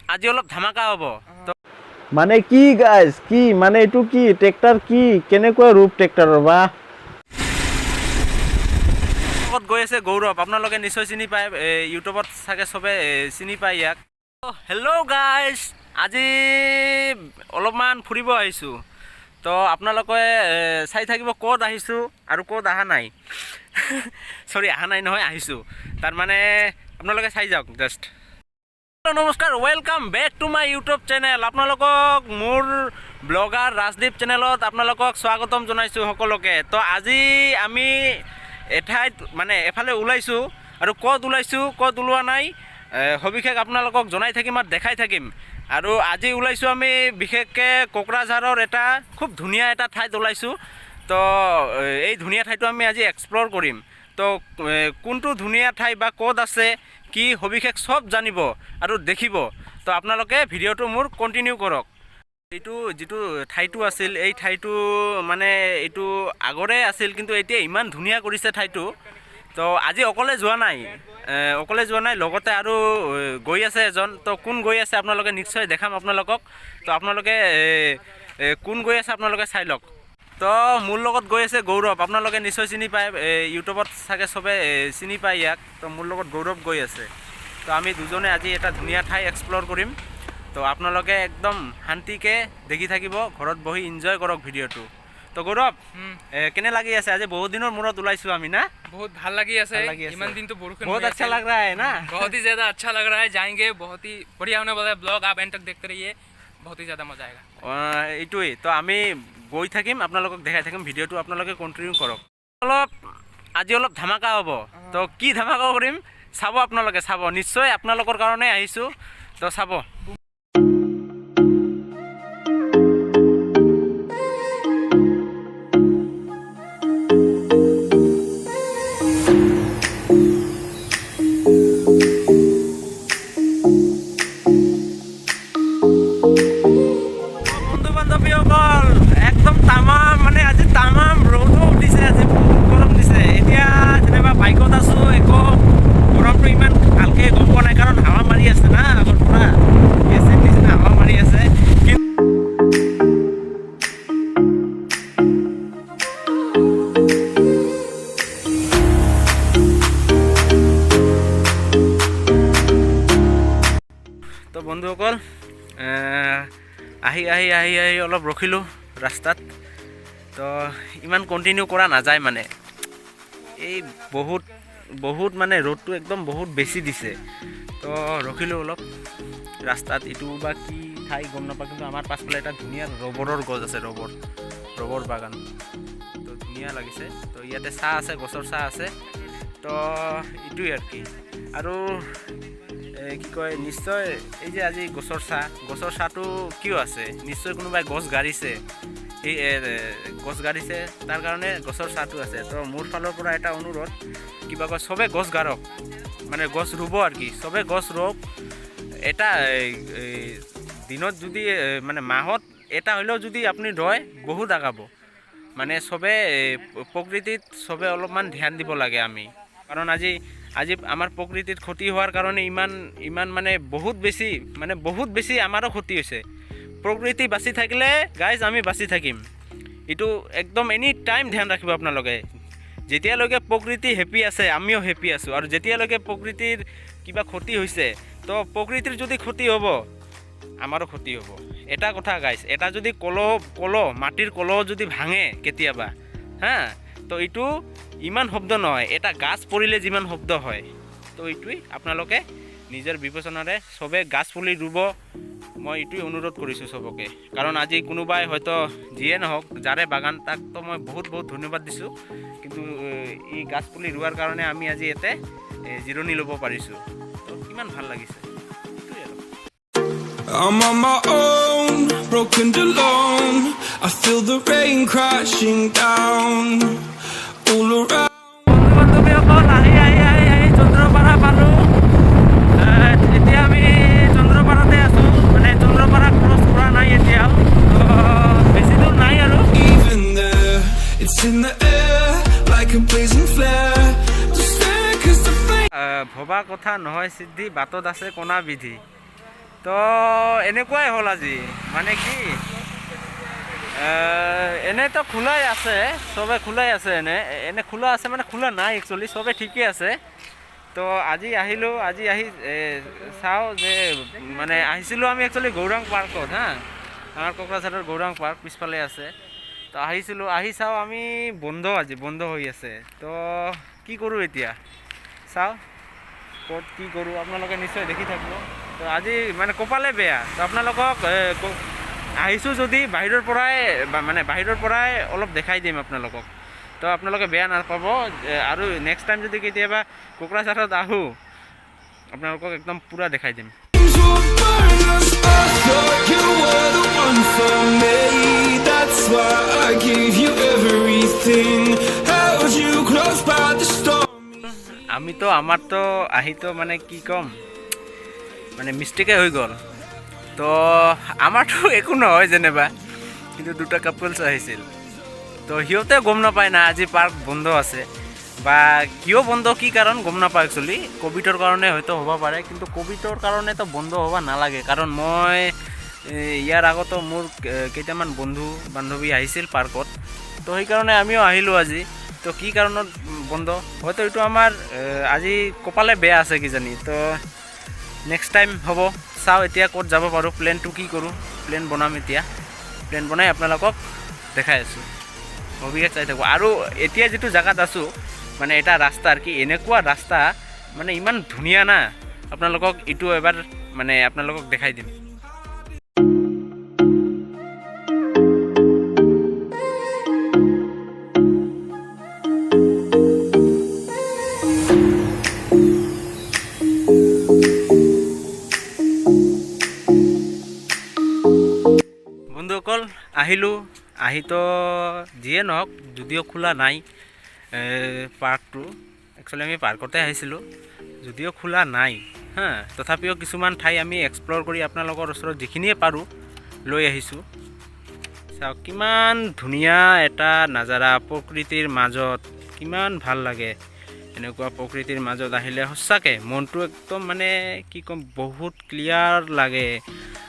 আজি অলপ ধামাকা হ'ব তো মানে কি গাইজ কি মানে এইটো কি ট্ৰেক্টৰ কি কেনেকুৱা ৰূপ ট্ৰেক্টৰৰ বা লগত গৈ আছে গৌৰৱ আপোনালোকে নিশ্চয় চিনি পায় ইউটিউবত চাগে চবে চিনি পায় ইয়াক হেল্ল' গাইজ আজি অলপমান ফুৰিব আহিছোঁ তো আপোনালোকে চাই থাকিব ক'ত আহিছোঁ আৰু ক'ত অহা নাই চৰি অহা নাই নহয় আহিছোঁ তাৰমানে আপোনালোকে চাই যাওক জাষ্ট নমস্কাৰ welcome back to my YouTube channel আপোনালোকক মোৰ ব্লগাৰ ৰাজদীপ চেনেলত আপোনালোকক স্বাগতম জনাইছোঁ সকলোকে তো আজি আমি এঠাইত মানে এফালে ওলাইছোঁ আৰু ক'ত ওলাইছোঁ ক'ত ওলোৱা নাই সবিশেষ আপোনালোকক জনাই থাকিম আৰু দেখাই থাকিম আৰু আজি ওলাইছোঁ আমি বিশেষকৈ কোকৰাঝাৰৰ এটা খুব ধুনীয়া এটা ঠাইত ওলাইছোঁ তো এই ধুনীয়া ঠাইটো আমি আজি এক্সপ্ল'ৰ কৰিম তো কোনটো ধুনীয়া ঠাই বা ক'ত আছে কি সবিশেষ চব জানিব আৰু দেখিব তো আপোনালোকে ভিডিঅ'টো মোৰ কণ্টিনিউ কৰক এইটো যিটো ঠাইটো আছিল এই ঠাইটো মানে এইটো আগৰে আছিল কিন্তু এতিয়া ইমান ধুনীয়া কৰিছে ঠাইটো তো আজি অকলে যোৱা নাই লগতে আৰু গৈ আছে এজন তো কোন গৈ আছে আপোনালোকে নিশ্চয় দেখাম আপোনালোকক তো আপোনালোকে কোন গৈ আছে আপোনালোকে চাই লওক তো মোৰ লগত গৈ আছে গৌৰৱ আপোনালোকে নিশ্চয় চিনি পায় ইউটিউবত চাগে চবে চিনি পায় ইয়াক তো মোৰ লগত গৌৰৱ গৈ আছে তো আমি দুজনে আজি এটা ধুনীয়া ঠাই এক্সপ্ল'ৰ কৰিম তো আপোনালোকে একদম শান্তিকে দেখি থাকিব ঘৰত বহি এনজয় কৰক ভিডিঅ'টো তো গৌৰৱ কেনে লাগি আছে আজি বহুত দিনৰ মূৰত ওলাইছোঁ আমি না बहुत ভাল लगी আছে इमान दिन तो बरखुन बहुत अच्छा लग रहा है ना बहुत ही ज़्यादा अच्छा लग रहा है जाएंगे बहुत ही बढ़िया होने वाला है ब्लॉग आप एंड तक देखते रहिए बहुत ही ज़्यादा मजा आएगा এইটোৱেই তো আমি গৈ থাকিম আপোনালোকক দেখাই থাকিম ভিডিঅ'টো আপোনালোকে কণ্টিনিউ কৰক আজি অলপ ধামাকা হ'ব তো কি ধামাকা কৰিম চাব আপোনালোকে চাব নিশ্চয় আপোনালোকৰ কাৰণে আহিছোঁ তো চাব একদম তামাম মানে আজি তামাম ৰ'দো উঠিছে আজি বহুত গৰম দিছে এতিয়া যেনিবা বাইকত আছোঁ একো গৰমটো ইমান ভালকৈ গম পোৱা নাই কাৰণ হাৱা মাৰি আছে না আগৰ পৰা এচিৰ নিচিনা হাৱা মাৰি আছে তো বন্ধুসকল আহি অলপ ৰখিলোঁ ৰাস্তাত তো ইমান কণ্টিনিউ কৰা নাযায় মানে এই বহুত মানে ৰ'দটো একদম বহুত বেছি দিছে তো ৰখিলোঁ অলপ ৰাস্তাত এইটো বা কি ঠাই গম নাপাওঁ কিন্তু আমাৰ পাছফালে এটা ধুনীয়া ৰবৰৰ গছ আছে ৰবৰ বাগান তো ধুনীয়া লাগিছে তো ইয়াতে চাহ আছে গছৰ চাহ আছে তো এইটোৱে আৰু কি আৰু কি কয় নিশ্চয় এই যে আজি গছৰ চাহটো কিয় আছে নিশ্চয় কোনোবাই গছ গাড়িছে এই গছ গাড়িছে তাৰ কাৰণে গছৰ চাহটো আছে তো মোৰ ফালৰ পৰা এটা অনুৰোধ কিবা কয় চবে গছ গাড়ক মানে গছ ৰুব আৰু কি চবে গছ ৰুওক এটা দিনত যদি মানে মাহত এটা হ'লেও যদি আপুনি ৰয় বহুত আগাব মানে চবে প্ৰকৃতিত চবে অলপমান ধ্যান দিব লাগে আমি কাৰণ আজি আমাৰ প্ৰকৃতিত ক্ষতি হোৱাৰ কাৰণে ইমান মানে বহুত বেছি আমাৰো ক্ষতি হৈছে প্ৰকৃতি বাচি থাকিলে গাইজ আমি বাচি থাকিম এইটো একদম এনি টাইম ধ্যান ৰাখিব আপোনালোকে যেতিয়ালৈকে প্ৰকৃতি হেপী আছে আমিও হেপী আছোঁ আৰু যেতিয়ালৈকে প্ৰকৃতিৰ কিবা ক্ষতি হৈছে তো প্ৰকৃতিৰ যদি ক্ষতি হ'ব আমাৰো ক্ষতি হ'ব এটা কথা গাইজ এটা যদি মাটিৰ কলহ যদি ভাঙে কেতিয়াবা হা তো এইটো ইমান শব্দ নহয় এটা গাছ পৰিলে যিমান শব্দ হয় তো এইটোৱেই আপোনালোকে নিজৰ বিবেচনাৰে চবে গাছ পুলি ৰুব মই এইটোৱে অনুৰোধ কৰিছোঁ চবকে কাৰণ আজি কোনোবাই হয়তো যিয়ে নহওক যাৰে বাগান তাকতো মই বহুত ধন্যবাদ দিছোঁ কিন্তু এই গাছ পুলি ৰোৱাৰ কাৰণে আমি আজি ইয়াতে জিৰণি ল'ব পাৰিছোঁ তো কিমান ভাল লাগিছে এইটোৱে আৰু I'm on my own, broken and alone. I feel the rain crashing down all around. বন্ধুসকল আহি চন্দ্ৰপাৰা পালোঁ এতিয়া আমি চন্দ্ৰপাৰাতে আছোঁ মানে চন্দ্ৰপাৰা ক্ৰছ কৰা নাই এতিয়াও বেছি দূৰ নাই আৰু Even there, it's in the air like a blazing flare. Just stare 'cause the flame ভবা কথা নহয় সিদ্ধি বাটত আছে কণা বিধি তো এনেকুৱাই হ'ল আজি মানে কি এনেতো খোলাই আছে, চবে খোলাই আছে, এনে খোলা আছে মানে খোলা নাই একচুৱেলি, চবে ঠিকেই আছে। তো আজি আহিলোঁ, আজি আহি চাওঁ যে মানে আহিছিলোঁ আমি একচুৱেলি গৌৰাং পাৰ্কত হা, আমাৰ কোকৰাঝাৰৰ গৌৰাং পাৰ্ক পিছফালে আছে। তো আহিছিলোঁ, আহি চাওঁ আমি বন্ধ, আজি বন্ধ হৈ আছে। তো কি কৰোঁ এতিয়া চাওঁ ক'ত কি কৰোঁ, আপোনালোকে নিশ্চয় দেখি থাকিব। তো আজি মানে কপালে বেয়া, তো আপোনালোকক আহিছোঁ যদি বাহিৰৰ পৰাই অলপ দেখাই দিম আপোনালোকক। তো আপোনালোকে বেয়া নাপাব, আৰু নেক্সট টাইম যদি কেতিয়াবা কোকৰাঝাৰত আহোঁ আপোনালোকক একদম পূৰা দেখাই দিম। will burn us. I thought you were the one for me. That's why I gave you everything. Held you close by the storm. আমাৰতো আহিতো মানে কি ক'ম, মানে মিষ্টেকে হৈ গ'ল। তো আমাৰতো একো নহয় যেনিবা, কিন্তু দুটা কাপলছ আহিছিল। তো সিহঁতে গম নাপায় না আজি পাৰ্ক বন্ধ আছে, বা কিয় বন্ধ কি কাৰণ গম নাপায় একচুৱেলি। ক'ভিডৰ কাৰণে হয়তো হ'ব পাৰে, কিন্তু ক'ভিডৰ কাৰণেতো বন্ধ হ'ব নালাগে। কাৰণ মই ইয়াৰ আগতো মোৰ কেইটামান বন্ধু বান্ধৱী আহিছিল পাৰ্কত, তো সেইকাৰণে আমিও আহিলোঁ আজি। তো কি কাৰণত বন্ধ, হয়তো এইটো আমাৰ আজি কপালে বেয়া আছে কিজানি। তো নেক্সট টাইম হ'ব, চাওঁ এতিয়া ক'ত যাব পাৰোঁ, প্লেনটো কি কৰোঁ, প্লেন বনাম এতিয়া, প্লেন বনাই আপোনালোকক দেখাই আছোঁ, অভিজ্ঞতা চাই থাকোঁ। আৰু এতিয়া যিটো জেগাত আছোঁ মানে এটা ৰাস্তাৰ কি এনেকুৱা ৰাস্তা মানে ইমান ধুনীয়া না, আপোনালোকক এইটো এবাৰ মানে আপোনালোকক দেখাই দিম। বন্ধুসকল আহিলোঁ, আহিতো যিয়ে নহওক যদিও খোলা নাই পাৰ্কটো, একচুৱেলি আমি পাৰ্কতে আহিছিলোঁ, যদিও খোলা নাই হা, তথাপিও কিছুমান ঠাই আমি এক্সপ্ল'ৰ কৰি আপোনালোকৰ ওচৰত যিখিনিয়ে পাৰোঁ লৈ আহিছোঁ। চাওক কিমান ধুনীয়া এটা নাজাৰা, প্ৰকৃতিৰ মাজত কিমান ভাল লাগে। এনেকুৱা প্ৰকৃতিৰ মাজত আহিলে সঁচাকৈ মনটো একদম মানে কি ক'ম, বহুত ক্লিয়াৰ লাগে।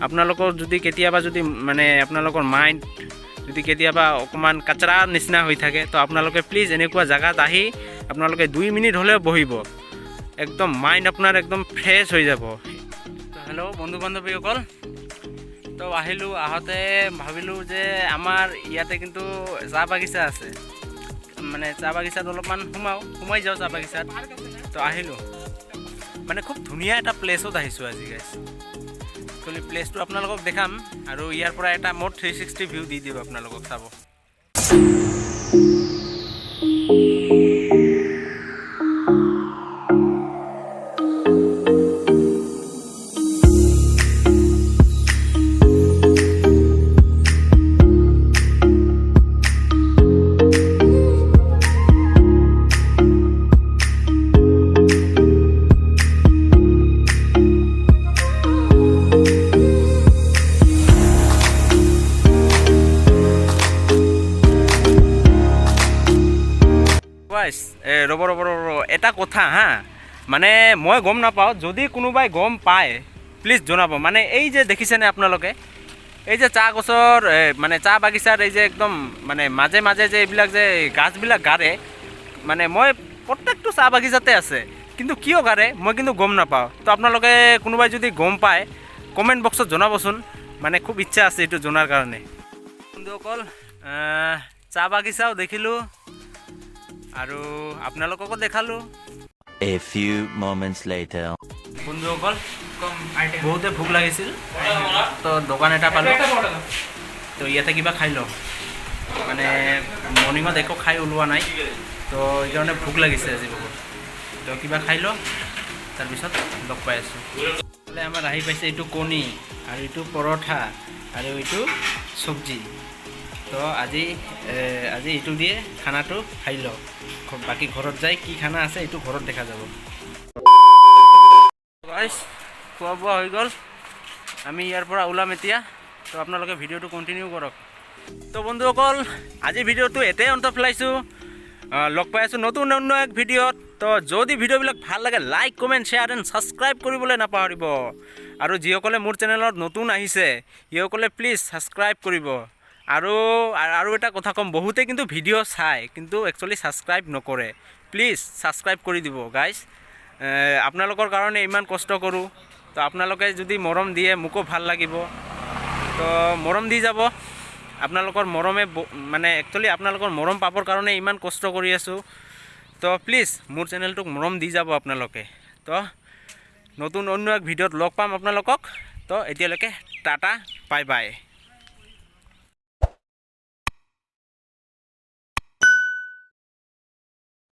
আপোনালোকৰ যদি কেতিয়াবা যদি মানে আপোনালোকৰ মাইণ্ড যদি কেতিয়াবা অকণমান কাচৰা নিচিনা হৈ থাকে, তো আপোনালোকে প্লিজ এনেকুৱা জেগাত আহি আপোনালোকে 2 মিনিট হ'লেও বহিব, একদম মাইণ্ড আপোনাৰ একদম ফ্ৰেছ হৈ যাব। তো হেল্ল' বন্ধু বান্ধৱীসকল, তো আহিলোঁ, আহোঁতে ভাবিলোঁ যে আমাৰ ইয়াতে কিন্তু চাহ বাগিচা আছে, মানে চাহ বাগিচাত অলপমান সোমাই যাওঁ চাহ বাগিচাত। তো আহিলোঁ, মানে খুব ধুনীয়া এটা প্লেচত আহিছোঁ আজি গাইছ। একচুৱেলি প্লেচটো আপোনালোকক দেখাম, আৰু ইয়াৰ পৰা এটা মোৰ 360 ভিউ দি দিব আপোনালোকক চাব। ৰ'ব এটা কথা হা, মানে মই গম নাপাওঁ, যদি কোনোবাই গম পায় প্লিজ জনাব। মানে এই যে দেখিছেনে আপোনালোকে, এই যে চাহ গছৰ মানে চাহ বাগিচাৰ এই যে একদম মানে মাজে মাজে যে এইবিলাক যে গাছবিলাক গাড়ে, মানে মই প্ৰত্যেকটো চাহ বাগিচাতে আছে, কিন্তু কিয় গাড়ে মই কিন্তু গম নাপাওঁ। তো আপোনালোকে কোনোবাই যদি গম পায় কমেণ্ট বক্সত জনাবচোন, মানে খুব ইচ্ছা আছে এইটো জনাৰ কাৰণে। বন্ধুসকল চাহ বাগিচাও দেখিলোঁ আৰু আপোনালোককো দেখালোঁ। A few moments later. বন্ধুসকল বহুতে ভোক লাগিছিল, তো দোকান এটা পালোঁ, তো ইয়াতে কিবা খাই লওঁ, মানে মৰ্ণিঙত একো খাই ওলোৱা নাই, তো সেইকাৰণে ভোক লাগিছে আজি বহুত। তো কিবা খাই লওঁ, তাৰপিছত লগ পাই আছোঁ। আমাৰ আহি পাইছে এইটো কণী, আৰু এইটো পৰঠা, আৰু এইটো চব্জি। তো আজি এইটো দিয়ে খানাটো খাই লওঁ, বাকী ঘৰত যাই কি খানা আছে এইটো ঘৰত দেখা যাব। খোৱা বোৱা হৈ গ'ল, আমি ইয়াৰ পৰা ওলাম এতিয়া। তো আপোনালোকে ভিডিঅ'টো কণ্টিনিউ কৰক। তো বন্ধুসকল আজিৰ ভিডিঅ'টো এটাই অন্ত পেলাইছোঁ, লগ পাই আছোঁ নতুন অন্য এক ভিডিঅ'ত। তো যদি ভিডিঅ'বিলাক ভাল লাগে like comment share and subscribe কৰিবলৈ নাপাহৰিব। আৰু যিসকলে মোৰ চেনেলত নতুন আহিছে সিসকলে প্লিজ ছাবস্ক্ৰাইব কৰিব। আৰু এটা কথা ক'ম, বহুতে কিন্তু ভিডিঅ' চায় কিন্তু একচুৱেলি ছাবস্ক্ৰাইব নকৰে। প্লিজ ছাবস্ক্ৰাইব কৰি দিব গাইজ। আপোনালোকৰ কাৰণে ইমান কষ্ট কৰোঁ, তো আপোনালোকে যদি মৰম দিয়ে মোকো ভাল লাগিব। তো মৰম দি যাব, আপোনালোকৰ মৰমে মানে একচুৱেলি আপোনালোকৰ মৰম পাবৰ কাৰণে ইমান কষ্ট কৰি আছোঁ। তো প্লিজ মোৰ চেনেলটোক মৰম দি যাব আপোনালোকে। তো নতুন অন্য এক ভিডিঅ'ত লগ পাম আপোনালোকক। তো এতিয়ালৈকে টাটা বাই বাই।